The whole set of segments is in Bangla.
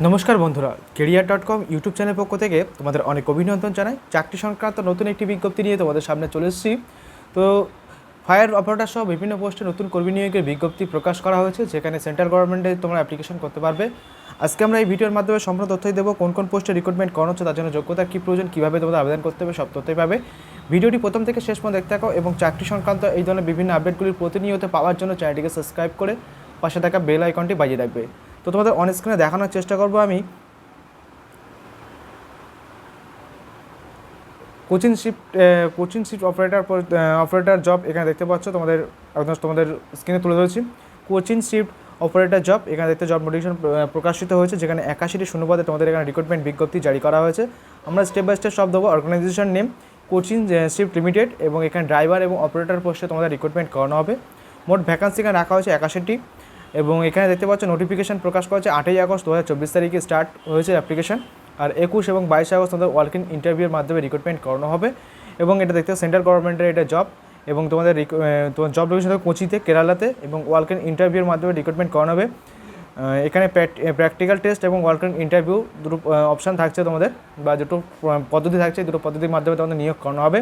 নমস্কার বন্ধুরা, career.com ইউটিউব চ্যানেল পক্ষ থেকে তোমাদের অনেক অভিনন্দন জানাই। চাকরি সংক্রান্ত নতুন একটি বিজ্ঞপ্তি নিয়ে তোমাদের সামনে চলে এসেছি। তো ফায়ার অপারেটর সহ বিভিন্ন পোস্টে নতুন কর্মী নিয়োগের বিজ্ঞপ্তি প্রকাশ করা হয়েছে, যেখানে সেন্ট্রাল গভর্নমেন্টে তোমরা অ্যাপ্লিকেশন করতে পারবে। আজকে আমরা এই ভিডিওর মাধ্যমে সম্পূর্ণ তথ্যই দেবো, কোন কোন পোস্টে রিক্রুটমেন্ট করানো হচ্ছে, তার জন্য যোগ্যতার কী প্রয়োজন, কীভাবে তোমাদের আবেদন করতে হবে, সব তথ্যই পাবে। ভিডিওটি প্রথম থেকে শেষ পর্যন্ত দেখতে থাকো এবং চাকরি সংক্রান্ত এই ধরনের বিভিন্ন আপডেটগুলির প্রতিনিয়ত পাওয়ার জন্য চ্যানেলটিকে সাবস্ক্রাইব করে পাশে থাকা বেল আইকনটি বাজিয়ে রাখবে। তো তোমাদের অন স্ক্রিনে দেখানোর চেষ্টা করবো আমি কোচিং শিফট অপারেটর জব এখানে দেখতে পাচ্ছ। তোমাদের স্ক্রিনে তুলে ধরেছি কোচিং শিফট অপারেটর জব। এখানে দেখতে জব নোটিফিকেশন প্রকাশিত হয়েছে, যেখানে 81টি শূন্যপদে তোমাদের এখানে রিক্রুটমেন্ট বিজ্ঞপ্তি জারি করা হয়েছে। আমরা স্টেপ বাই স্টেপ সব দেবো। Organization name coaching shift limited, এবং এখানে ড্রাইভার এবং অপারেটর পোস্টে তোমাদের রিক্রুটমেন্ট করানো হবে। মোট ভ্যাকান্সি এখানে রাখা হয়েছে 81টি, এবং এখানে দেখতে পাচ্ছ নোটিফিকেশন প্রকাশ করা হয়েছে 8ই আগস্ট 2024 তারিখে স্টার্ট হয়েছে অ্যাপ্লিকেশন। আর 21 এবং 22 আগস্ট তোমাদের ওয়ার্ক ইন ইন্টারভিউর মাধ্যমে রিক্রুটমেন্ট করানো হবে। এবং এটা দেখতে সেন্ট্রাল গভর্নমেন্টের এটা জব, এবং তোমাদের জব লোকেশন হবে কোচিতে, কেরালাতে, এবং ওয়ার্ক ইন ইন্টারভিউর মাধ্যমে রিক্রুটমেন্ট করানো হবে। এখানে প্র্যাকটিক্যাল টেস্ট এবং ওয়ার্ক ইন ইন্টারভিউ দুটো অপশান থাকছে তোমাদের, বা দুটো পদ্ধতি থাকছে, দুটো পদ্ধতির মাধ্যমে তোমাদের নিয়োগ করানো হবে।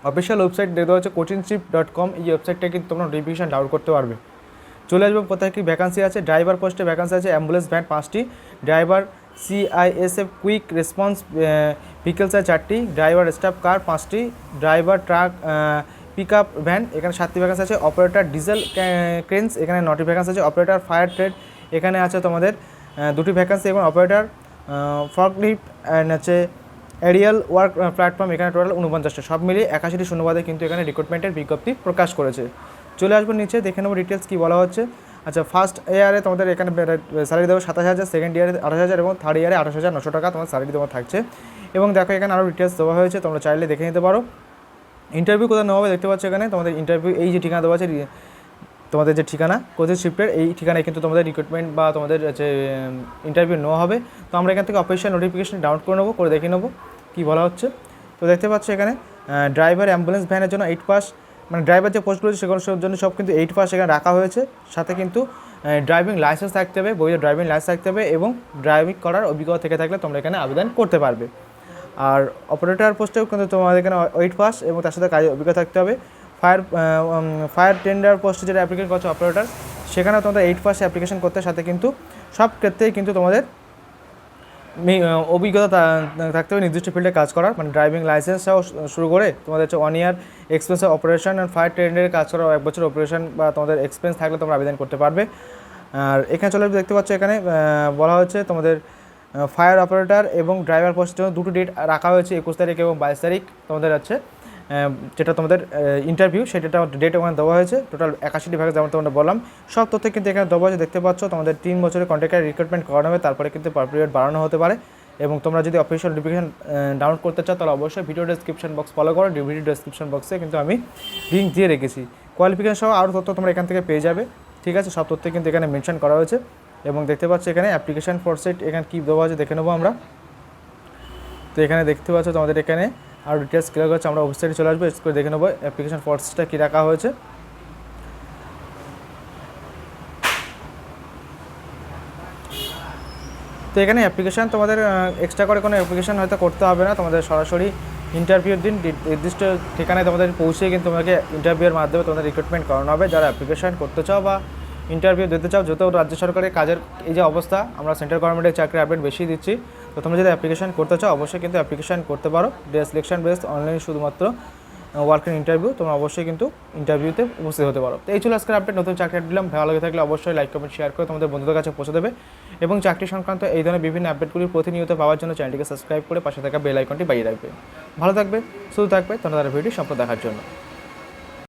অফিসিয়াল ওয়েবসাইট দেখতে হচ্ছে coachingship.com। এই ওয়েবসাইটটা কিন্তু তোমরা নোটিফিকেশন ডাউনলোড করতে পারবে। চলে আসবে কোথায় কী ভ্যাকান্সি আছে। ড্রাইভার পোস্টে ভ্যাকান্সি আছে অ্যাম্বুলেন্স ভ্যান 5টি, ড্রাইভার CISF কুইক রেসপন্স ভেহিকেলসে 4টি, ড্রাইভার স্টাফ কার 5টি, driver truck pick up van এখানে 7টি ভ্যাকান্সি আছে। অপারেটর ডিজেল ক্রেন্স এখানে 9টি ভ্যাকান্সি আছে। অপারেটর ফায়ার ট্রেড এখানে আছে তোমাদের 2টি ভ্যাকান্সি, এবং অপারেটর ফর্কলিফট অ্যান্ড আছে এরিয়াল ওয়ার্ক প্ল্যাটফর্ম এখানে টোটাল 49টা। সব মিলিয়ে 81টি শূন্যপদে কিন্তু এখানে রিক্রুটমেন্টের বিজ্ঞপ্তি প্রকাশ করেছে। চলে আসবো নিচে, দেখে নেবো ডিটেলস কী বলা হচ্ছে। আচ্ছা, ফার্স্ট ইয়ারে তোমাদের এখানে স্যালারি দেবো 27,000, সেকেন্ড ইয়ারে 28,000, এবং থার্ড ইয়ারে 28,900 টাকা তোমার স্যালারি তোমার থাকছে। এবং দেখো এখানে আরও ডিটেলস দেওয়া হয়েছে, তোমরা চাইলে দেখে নিতে পারো। ইন্টারভিউ কোথায় নেওয়া হবে দেখতে পাচ্ছ এখানে তোমাদের ইন্টারভিউ, এই যে ঠিকানা দেওয়া আছে, তোমাদের যে ঠিকানা কোচিং শিফটের, এই ঠিকানায় কিন্তু তোমাদের রিক্রুটমেন্ট বা তোমাদের যে ইন্টারভিউ নেওয়া হবে। তো আমরা এখান থেকে অফিসিয়াল নোটিফিকেশন ডাউনলোড করে নেবো, করে দেখে নেবো কী বলা হচ্ছে। তো দেখতে পাচ্ছ এখানে ড্রাইভার অ্যাম্বুলেন্স ভ্যানের জন্য 8 পাস, মানে ড্রাইভার যে পোস্টগুলো সেগুলোর জন্য সব কিন্তু 8 পাস এখানে রাখা হয়েছে। সাথে কিন্তু ড্রাইভিং লাইসেন্স থাকতে হবে, বইয়ে ড্রাইভিং লাইসেন্স থাকতে হবে, এবং ড্রাইভিং করার অভিজ্ঞতা থেকে থাকলে তোমরা এখানে আবেদন করতে পারবে। আর অপারেটর পোস্টেও কিন্তু তোমাদের এখানে 8 পাস এবং তার সাথে কাজের অভিজ্ঞতা থাকতে হবে। ফায়ার টেন্ডার পোস্টে যেটা অ্যাপ্লিকেশন করছে অপারেটর, সেখানেও তোমাদের 8 পাস অ্যাপ্লিকেশন করতে, সাথে কিন্তু সব ক্ষেত্রেই কিন্তু তোমাদের অভিজ্ঞতা থাকতে হবে নির্দিষ্ট ফিল্ডে কাজ করার, মানে ড্রাইভিং লাইসেন্সটাও শুরু করে তোমাদের হচ্ছে 1 year experience operation and fire টেন্ডারে কাজ করা 1 বছর অপারেশন বা তোমাদের এক্সপিরিয়েন্স থাকলে তোমরা আবেদন করতে পারবে। আর এখানে চলে দেখতে পাচ্ছ এখানে বলা হচ্ছে তোমাদের ফায়ার অপারেটর এবং ড্রাইভার পোস্টের জন্য দুটো ডেট রাখা হয়েছে, 21 তারিখ এবং 22 তারিখ তোমাদের আছে যেটা তোমাদের ইন্টারভিউ, সেটা ডেট ওখানে দেওয়া হয়েছে। টোটাল 81টি ভাগে যেমন তোমাদের বললাম, সব তথ্য কিন্তু এখানে দেওয়া হয়েছে। দেখতে পাচ্ছ তোমাদের 3 বছরের কন্ট্রাক্টে রিক্রুটমেন্ট করানো হবে, তারপরে কিন্তু পার পিরিয়ড বাড়ানো হতে পারে। এবং তোমরা যদি অফিসিয়াল নোটিফিকেশন ডাউনলোড করতে চাও তাহলে অবশ্যই ভিডিও ডেসক্রিপশন বক্স ফলো করো। ভিডিও ডেসক্রিপশন বক্সে কিন্তু আমি লিঙ্ক দিয়ে রেখেছি, কোয়ালিফিকেশন সহ আরও তথ্য তোমরা এখান থেকে পেয়ে যাবে। ঠিক আছে, সব তথ্য কিন্তু এখানে মেনশন করা হয়েছে। এবং দেখতে পাচ্ছ এখানে অ্যাপ্লিকেশন ফরম্যাট এখানে কী দেওয়া আছে দেখে নেবো আমরা। তো এখানে দেখতে পাচ্ছ তোমাদের এখানে আরও ডিটেলস ক্লিয়ার করছে। আমরা ওয়েবসাইটে চলে আসবো, করে দেখে নেবো অ্যাপ্লিকেশন ফরম্যাটটা কী রাখা হয়েছে। তো এখানে অ্যাপ্লিকেশান তোমাদের এক্সট্রা করে কোনো অ্যাপ্লিকেশান হয়তো করতে হবে না, তোমাদের সরাসরি ইন্টারভিউর দিন নির্দিষ্ট ঠিকানায় তোমাদের পৌঁছে কিন্তু তোমাকে ইন্টারভিউর মাধ্যমে তোমাদের রিক্রুটমেন্ট করানো হবে। যারা অ্যাপ্লিকেশান করতে চাও বা ইন্টারভিউ দিতে চাও, যেহেতু রাজ্য সরকারের কাজের এই যে অবস্থা, আমরা সেন্ট্রাল গভর্নমেন্টের চাকরির আপডেট বেশি দিচ্ছি। তো তোমরা যদি অ্যাপ্লিকেশান করতে চাও অবশ্যই কিন্তু অ্যাপ্লিকেশান করতে পারো। সিলেকশন বেসড অনলাইনে শুধুমাত্র ওয়ার্ক ইন ইন্টারভিউ, তোমরা অবশ্যই কিন্তু ইন্টারভিউতে উপস্থিত হতে পারো। তো এই চলে আজকের আপডেট, নতুন চাকরি দিলাম। ভালো লাগে থাকলে অবশ্যই লাইক কমেন্ট শেয়ার করে তোমাদের বন্ধুদের কাছে পৌঁছে দেবে, এবং চাকরি সংক্রান্ত এই ধরনের বিভিন্ন আপডেটগুলি প্রতিনিয়ত পাওয়ার জন্য চ্যানেলটিকে সাবস্ক্রাইব করে পাশে থাকা বেল আইকনটি বাজিয়ে রাখবে। ভালো থাকবে, সুস্থ থাকবে, তোমাদের ভিডিও সম্পূর্ণ দেখার জন্য।